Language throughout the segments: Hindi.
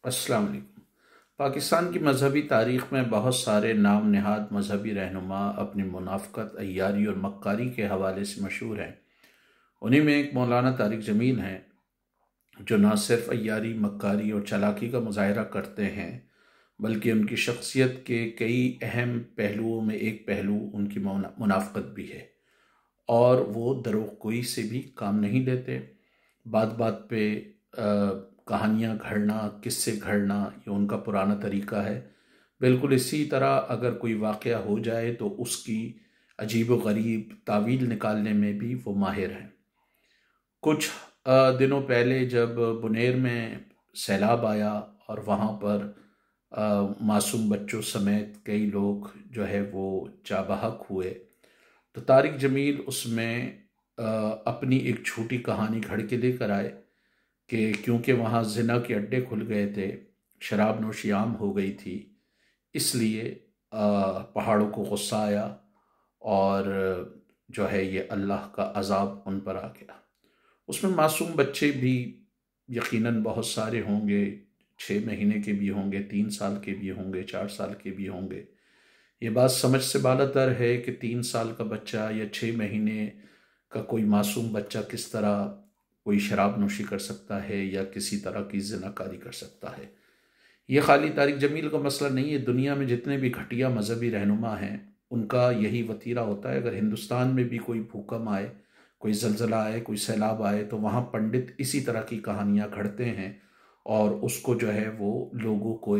अस्सलाम वालेकुम। पाकिस्तान की मजहबी तारीख़ में बहुत सारे नाम नहाद मजहबी रहनुमा अपनी मुनाफ़क़त, अय्यारी और मक्कारी के हवाले से मशहूर हैं। उन्हीं में एक मौलाना तारिक जमील हैं, जो न सिर्फ अय्यारी, मक्कारी और चालाकी का मुज़ाहरा करते हैं, बल्कि उनकी शख्सियत के कई अहम पहलुओं में एक पहलू उनकी मुनाफ़क़त भी है। और वो दरोगोई से भी काम नहीं लेते। बात बात पे कहानियाँ घड़ना, किस्से घड़ना, ये उनका पुराना तरीका है। बिल्कुल इसी तरह अगर कोई वाक़या हो जाए तो उसकी अजीब व गरीब तावील निकालने में भी वो माहिर हैं। कुछ दिनों पहले जब बुनेर में सैलाब आया और वहाँ पर मासूम बच्चों समेत कई लोग जो है वो जा बहक हुए, तो तारिक जमील उसमें अपनी एक छोटी कहानी घड़ के लेकर आए कि क्योंकि वहाँ जिना के अड्डे खुल गए थे, शराब नोशी आम हो गई थी, इसलिए पहाड़ों को गुस्सा आया और जो है ये अल्लाह का अज़ाब उन पर आ गया। उसमें मासूम बच्चे भी यकीनन बहुत सारे होंगे, 6 महीने के भी होंगे, 3 साल के भी होंगे, 4 साल के भी होंगे। ये बात समझ से बालातर है कि 3 साल का बच्चा या 6 महीने का कोई मासूम बच्चा किस तरह कोई शराब नोशी कर सकता है या किसी तरह की ज़िनाकारी कर सकता है। ये खाली तारिक जमील का मसला नहीं है, दुनिया में जितने भी घटिया मजहबी रहनुमा हैं उनका यही वतीरा होता है। अगर हिंदुस्तान में भी कोई भूकंप आए, कोई जलजला आए, कोई सैलाब आए, तो वहाँ पंडित इसी तरह की कहानियाँ घड़ते हैं और उसको जो है वो लोगों को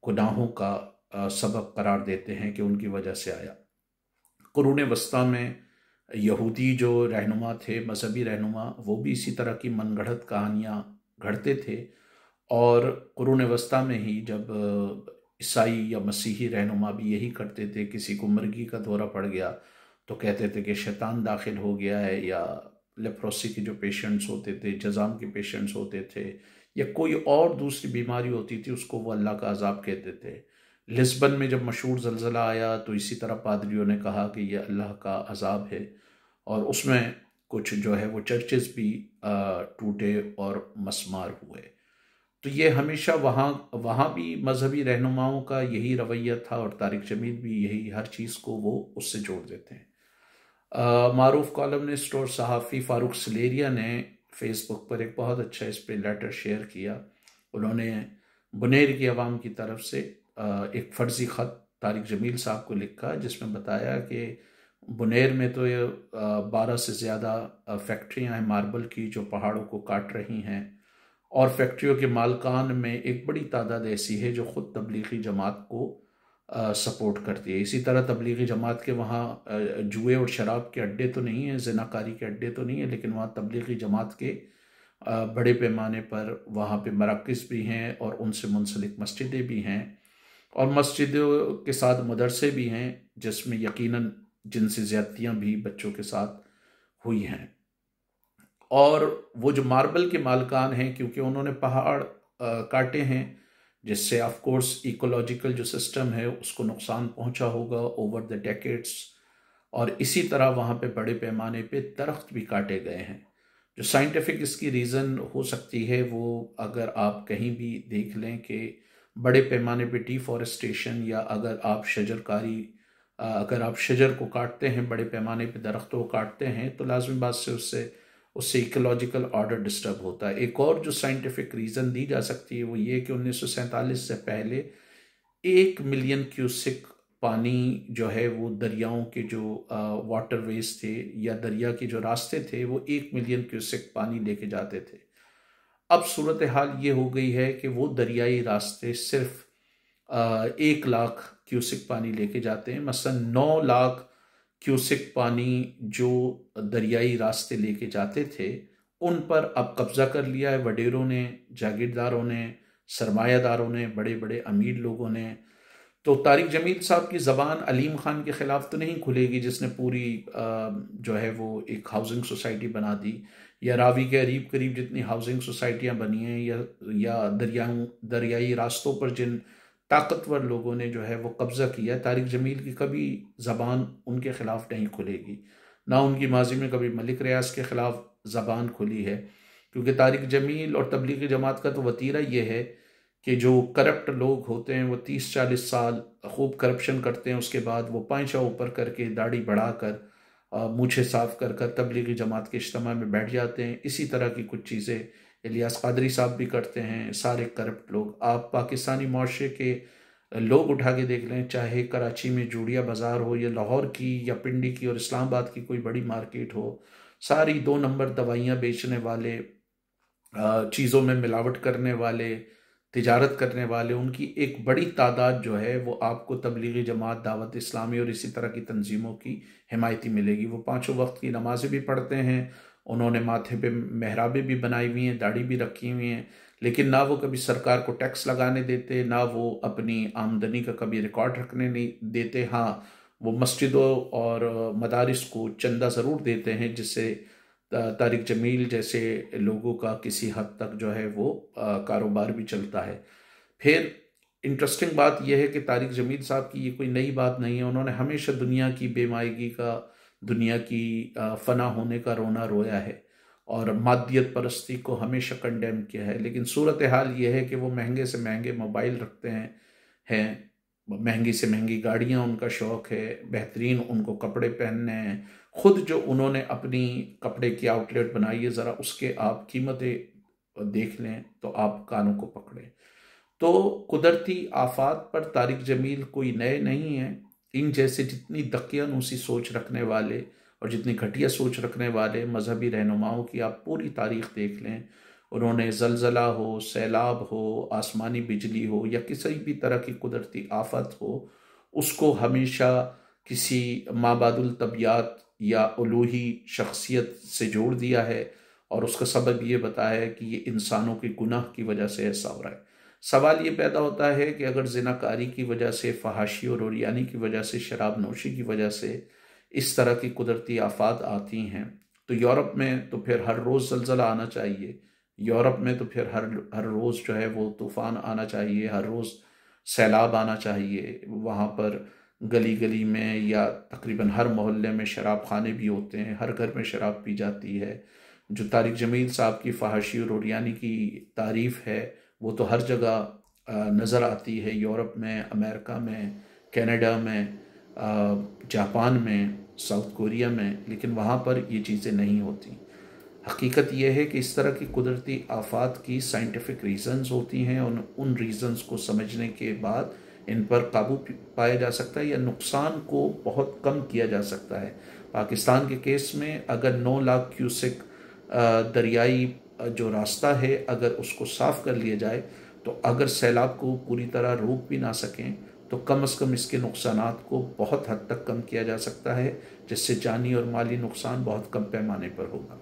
गुनाहों का सबब करार देते हैं कि उनकी वजह से आया। कुरून वस्ता में यहूदी जो रहनुमा थे, मजहबी रहनुमा, वो भी इसी तरह की मनगढ़ंत कहानियाँ घड़ते थे। और कुरून वस्ता में ही जब ईसाई या मसीही रहनुमा भी यही करते थे, किसी को मिर्गी का दौरा पड़ गया तो कहते थे कि शैतान दाखिल हो गया है, या लेप्रोसी के जो पेशेंट्स होते थे, जज़ाम के पेशेंट्स होते थे, या कोई और दूसरी बीमारी होती थी, उसको वो अल्लाह का अजाब कहते थे। लिस्बन में जब मशहूर ज़लज़ला आया तो इसी तरह पादरियों ने कहा कि यह अल्लाह का अजाब है, और उसमें कुछ जो है वो चर्चेस भी टूटे और मस्मार हुए। तो ये हमेशा वहाँ वहाँ भी मजहबी रहनुमाओं का यही रवैया था, और तारिक जमील भी यही, हर चीज़ को वो उससे जोड़ देते हैं। मारूफ कॉलमनिस्ट और सहाफ़ी फ़ारूक सलेरिया ने फेसबुक पर एक बहुत अच्छा इस पे लेटर शेयर किया। उन्होंने बुनेर की आवाम की तरफ से एक फ़र्ज़ी ख़त तारिक जमील साहब को लिखा, जिसमें बताया कि बुनेर में तो ये 12 से ज़्यादा फैक्ट्रियाँ हैं मार्बल की जो पहाड़ों को काट रही हैं, और फैक्ट्रियों के मालकान में एक बड़ी तादाद ऐसी है जो ख़ुद तबलीगी जमात को सपोर्ट करती है। इसी तरह तबलीगी जमात के वहाँ जुए और शराब के अड्डे तो नहीं हैं, ज़िनाकारी के अड्डे तो नहीं है, लेकिन वहाँ तबलीगी जमात के बड़े पैमाने पर वहाँ पे मराकिज़ भी हैं और उनसे मुंसलिक मस्जिदें भी हैं, और मस्जिदों के साथ मदरसे भी हैं, जिसमें यकीनन जिनसी ज़्यादतियाँ भी बच्चों के साथ हुई हैं। और वो जो मार्बल के मालकान हैं, क्योंकि उन्होंने पहाड़ काटे हैं, जिससे ऑफ कोर्स इकोलॉजिकल जो सिस्टम है उसको नुकसान पहुंचा होगा ओवर द डेकेड्स, और इसी तरह वहाँ पे बड़े पैमाने पे दरख्त भी काटे गए हैं। जो साइंटिफिक इसकी रीज़न हो सकती है, वो अगर आप कहीं भी देख लें कि बड़े पैमाने पे डिफॉरेस्टेशन, या अगर आप शजरकारी, अगर आप शजर को काटते हैं, बड़े पैमाने पे दरख्तों को काटते हैं, तो लाजमी बात से उससे उससे इकोलॉजिकल ऑर्डर डिस्टर्ब होता है। एक और जो साइंटिफिक रीज़न दी जा सकती है वो ये कि 1947 से पहले 1 मिलियन क्यूसिक पानी जो है वो दरियाओं के जो वाटरवेज थे या दरिया के जो रास्ते थे, वो 1 मिलियन क्यूसिक पानी लेके जाते थे। अब सूरत हाल ये हो गई है कि वो दरियाई रास्ते सिर्फ 1 लाख क्यूसिक पानी लेके जाते हैं। मसलन 9 लाख क्यूसिक पानी जो दरियाई रास्ते लेके जाते थे, उन पर अब कब्जा कर लिया है वडेरों ने, जागीरदारों ने, सरमायादारों ने, बड़े बड़े अमीर लोगों ने। तो तारिक जमील साहब की ज़बान अलीम खान के ख़िलाफ़ तो नहीं खुलेगी, जिसने पूरी जो है वो एक हाउसिंग सोसाइटी बना दी, या रावी के करीब करीब जितनी हाउसिंग सोसाइटियाँ बनी हैं, या दरियाई रास्तों पर जिन ताकतवर लोगों ने जो है वो कब्ज़ा किया, तारिक जमील की कभी ज़बान उनके ख़िलाफ़ नहीं खुलेगी। ना उनकी माजी में कभी मलिक रियाज के ख़िलाफ़ ज़बान खुली है, क्योंकि तारिक जमील और तबलीगी जमात का तो वतीरा ये है कि जो करप्ट लोग होते हैं वो 30-40 साल खूब करप्शन करते हैं, उसके बाद वो पांचा ऊपर करके दाढ़ी बढ़ाकर मूछें साफ कर कर तबलीगी जमात के इज्तिमा में बैठ जाते हैं। इसी तरह की कुछ चीज़ें इलियास कादरी साहब भी करते हैं। सारे करप्ट लोग, आप पाकिस्तानी मुआशरे के लोग उठा के देख लें, चाहे कराची में जूड़िया बाज़ार हो या लाहौर की या पिंडी की और इस्लामाबाद की कोई बड़ी मार्केट हो, सारी 2 नंबर दवाइयाँ बेचने वाले, चीज़ों में मिलावट करने वाले, तिजारत करने वाले, उनकी एक बड़ी तादाद जो है वो आपको तबलीगी जमात, दावत इस्लामी और इसी तरह की तंजीमों की हिमायती मिलेगी। वो 5 वक्त की नमाजें भी पढ़ते हैं, उन्होंने माथे पे मेहराबें भी बनाई हुई हैं, दाढ़ी भी रखी हुई हैं, लेकिन ना वो कभी सरकार को टैक्स लगाने देते, ना वो अपनी आमदनी का कभी रिकॉर्ड रखने नहीं देते। हाँ, वो मस्जिदों और मदारिस को चंदा ज़रूर देते हैं, जिससे तारिक जमील जैसे लोगों का किसी हद तक जो है वो कारोबार भी चलता है। फिर इंटरेस्टिंग बात यह है कि तारिक जमील साहब की ये कोई नई बात नहीं है, उन्होंने हमेशा दुनिया की बेमायगी का, दुनिया की फना होने का रोना रोया है और मादियत परस्ती को हमेशा कंडेम किया है। लेकिन सूरत हाल ये है कि वो महंगे से महंगे मोबाइल रखते हैं, महंगी से महंगी गाड़ियां उनका शौक है, बेहतरीन उनको कपड़े पहनने हैं। खुद जो उन्होंने अपनी कपड़े की आउटलेट बनाई है, ज़रा उसके आप कीमतें देख लें तो आप कानों को पकड़ें। तो कुदरती आफात पर तारिक जमील कोई नए नहीं हैं। इन जैसे जितनी दकियानूसी सोच रखने वाले और जितनी घटिया सोच रखने वाले मजहबी रहनुमाओं की आप पूरी तारीख देख लें, उन्होंने जलजला हो, सैलाब हो, आसमानी बिजली हो या किसी भी तरह की कुदरती आफत हो, उसको हमेशा किसी माबादुल तबियात या उलूही शख्सियत से जोड़ दिया है और उसका सबब ये बताया है कि ये इंसानों के गुनाह की वजह से ऐसा हो रहा है। सवाल ये पैदा होता है कि अगर जिनाकारी की वजह से, फहाशी और ओरियानी की वजह से, शराब नोशी की वजह से इस तरह की कुदरती आफात आती हैं, तो यूरोप में तो फिर हर रोज़ जलजला आना चाहिए, यूरोप में तो फिर हर रोज़ जो है वो तूफ़ान आना चाहिए, हर रोज़ सैलाब आना चाहिए। वहाँ पर गली गली में या तकरीबन हर मोहल्ले में शराब खाने भी होते हैं, हर घर में शराब पी जाती है। जो तारिक जमील साहब की फहाशी और ओरियानी की तारीफ़ है वो तो हर जगह नज़र आती है, यूरोप में, अमेरिका में, कनाडा में, जापान में, साउथ कोरिया में, लेकिन वहाँ पर ये चीज़ें नहीं होती। हकीकत यह है कि इस तरह की कुदरती आफात की साइंटिफिक रीज़न्स होती हैं, उन रीज़न्स को समझने के बाद इन पर काबू पाया जा सकता है या नुकसान को बहुत कम किया जा सकता है। पाकिस्तान के केस में अगर 9 लाख क्यूसेक दरियाई जो रास्ता है अगर उसको साफ़ कर लिया जाए, तो अगर सैलाब को पूरी तरह रोक भी ना सकें तो कम से कम इसके नुकसानात को बहुत हद तक कम किया जा सकता है, जिससे जानी और माली नुकसान बहुत कम पैमाने पर होगा।